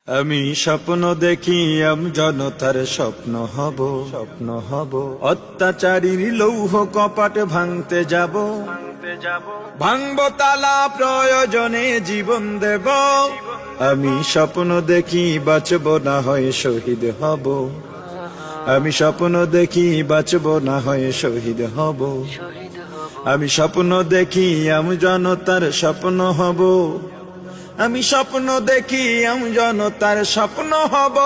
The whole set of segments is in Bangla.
আমি স্বপ্ন দেখি জনতার স্বপ্ন হব অত্যাচারীর লৌহ কপাট ভাঙতে যাব ভাঙব তালা প্রয়োজনে জীবন দেব আমি স্বপ্ন দেখি বাঁচব না হয় শহীদ হব আমি স্বপ্ন দেখি বাঁচব না হয় শহীদ হব আমি স্বপ্ন দেখি জনতার স্বপ্ন হব আমি স্বপ্ন দেখি জনতার স্বপ্ন হব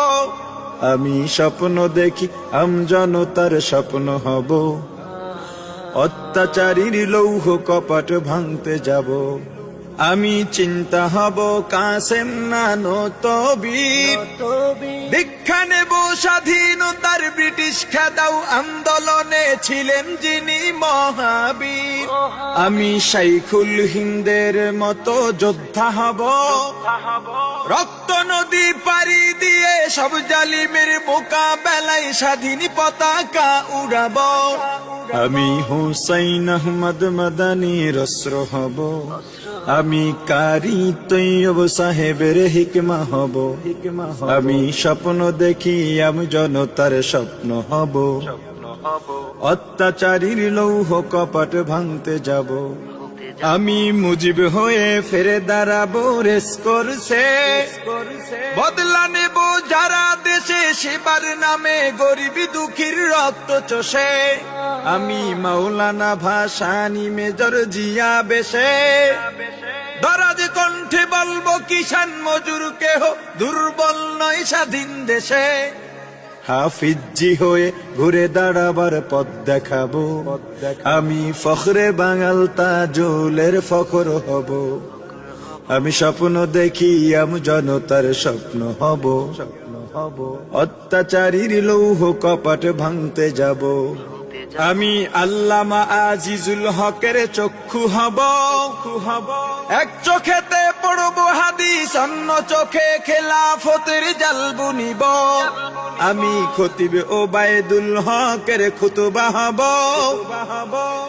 আমি স্বপ্ন দেখি জনতার স্বপ্ন হব অত্যাচারীর লৌহ কপাট ভাঙতে যাব আমি চিন্তা হব কাসেম নানত বীর দীক্ষা নেব স্বাধীনতার ব্রিটিশ খেদাও আন্দোলনে ছিলেন যিনি মহাবীর আমি শাইখুল হিন্দের মতো যোদ্ধা হব রক্ত নদী পাড়ি দিয়ে সব জালিমের মোকাবেলায় স্বাধীন পতাকা উড়াব আমি হুসাইন আহমদ মাদানির অস্ত্র হব আমি কারি তৈয়ব সাহেবের হিকমা হব আমি স্বপ্ন দেখি জনতার স্বপ্ন হব অত্যাচারীর লৌহ কপাট ভাঙতে যাব আমি মুজিব হয়ে ফিরে দাঁড়াবো রেস করছে বদলা নেব যারা দেশে সেবার নামে গরিব দুঃখীর রক্ত চষে আমি মাওলানা ভাসানী মেজর জিয়া বেশে দরাজ কণ্ঠে বলবো কিষান মজুর কেহ দুর্বল নয় স্বাধীন দেশে হাফিজি হয়ে ঘুরে দাঁড়াবার পথ দেখাবো আমি ফখরে বাঙাল তাজুলের ফখর হব আমি স্বপ্ন দেখি জনতার স্বপ্ন হব অত্যাচারীর লৌহ কপাট ভাঙতে যাব আমি আল্লামা আজিজুল হকের চক্ষু হব এক চোখেতে পড়ব হাদিস অন্য চোখে খেলাফতের জাল বুনিব আমি খতিব ওবায়দুল হকের খুতবা হব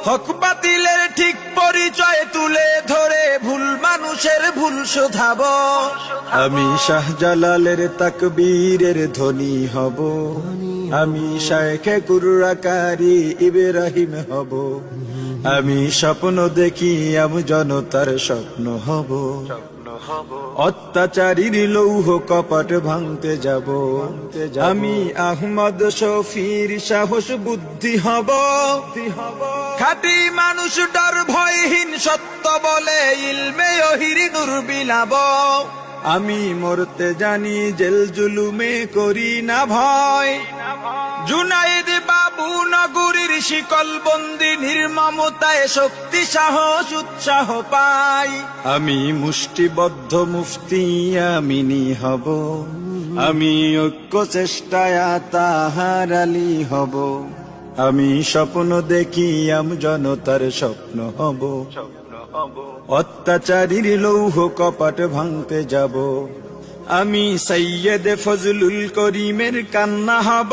হক বাতিলের ঠিক পরিচয় তুলে ধরে ভুল মানুষের ভুল শোধাব আমি শাহজালালের তাকবীরের ধ্বনি হব আমি শায়েখে কুররাকারী ইব্রাহিম হব আমি স্বপ্ন দেখি জনতার স্বপ্ন হব অত্যাচারীর লৌহ কপাট ভাঙতে যাব আমি আহমদ শফির সাহস বুদ্ধি হব খাঁটি মানুষ ডর ভয়হীন সত্য বলে ইলমে ওহির নূর বিলাব আমি মরতে জানি জেল জুলুমে করি না ভয় জুনাইদ বাবু নগরীর শিকল বন্দি নির্মমতায় শক্তি সাহস উৎসাহ পাই আমি মুষ্টিবদ্ধ মুফতি আমিনী হব আমি ঐক্য চেষ্টায় তাহার আলী হব আমি স্বপ্ন দেখি জনতার স্বপ্ন হব অত্যাচারীর লৌহ কপাট ভাঙতে যাব আমি সৈয়দ ফজলুল করিমের কান্না হব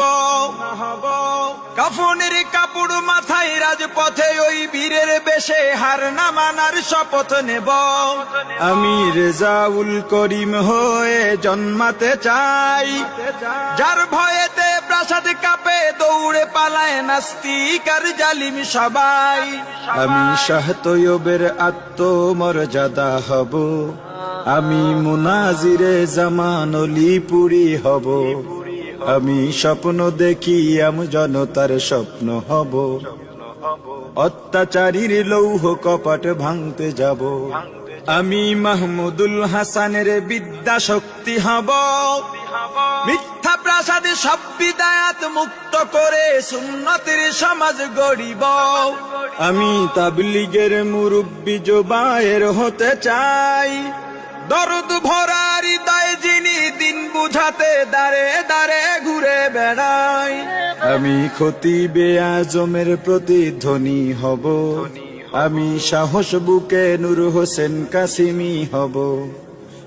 কাফনের কাপড় মাথায় রাজপথে ওই বীরের বেশে হার না মানার শপথ নেব আমি রেজাউল করিম হয়ে জন্মাতে চাই যার ভয়েতে প্রাসাদ কাঁপে দৌড়ে পালায় নাস্তিক আর জালিম সবাই আমি শাহ তৈয়বের আত্মমর্যাদা হব আমি মুনাজিরে জামান অলিপুরি হব আমি স্বপ্ন দেখি জনতার স্বপ্ন হব অত্যাচারীর লৌহ কপাট ভাঙতে যাব আমি মাহমুদুল হাসানের বিদ্যা শক্তি হব মিথ্যা প্রাসাদে সব বিদায়াত মুক্ত করে সুন্নতের সমাজ গড়িব আমি তাবলীগের মুরব্বি জোবায়ের হতে চাই দরদ ভরা হৃদয় যিনি দিন বুঝাতে দাঁড়ে দাঁড়ে ঘুরে বেড়াই আমি খতিবে আজমের প্রতিধ্বনি হব আমি সাহস বুকে নূর হোসেন কাসিমি হব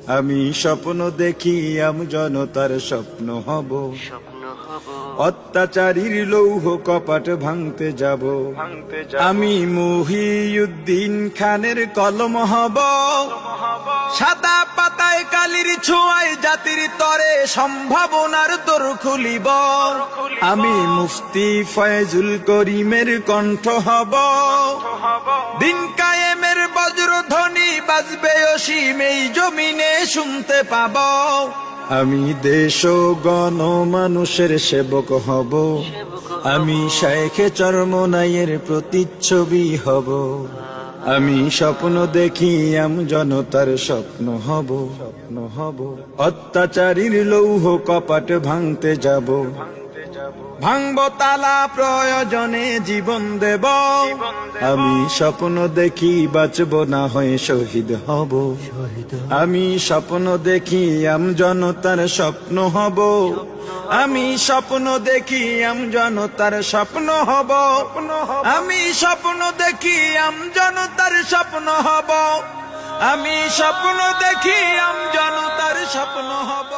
আমি স্বপ্ন দেখি জনতার স্বপ্ন হব অত্যাচারীর লৌহ কপাট ভাঙতে যাব আমি মহিউদ্দিন খানের কলম হব সাদা পাতায় কালির ছোঁয়ায় জাতির তরে সম্ভাবনার দোর খুলিব আমি মুফতি ফয়জুল করিমের কণ্ঠ হব দিন কায়েমের বজ্রধ্বনি বাজবে অসীম এই জমিনে শুনতে পাব আমি দেশ ও গণ মানুষের সেবক হব আমি শায়েখে চরমনাইয়ের প্রতিচ্ছবি হব আমি স্বপ্ন দেখি জনতার স্বপ্ন হব অত্যাচারীর লৌহ কপাট ভাঙতে যাব ভাঙব তালা প্রয়োজনে জীবন দেব আমি স্বপ্ন দেখি বাঁচব না হয়ে শহীদ হব আমি স্বপ্ন দেখি জনতার স্বপ্ন হব আমি স্বপ্ন দেখি জনতার স্বপ্ন হব আমি স্বপ্ন দেখি জনতার স্বপ্ন হব আমি স্বপ্ন দেখি জনতার স্বপ্ন হব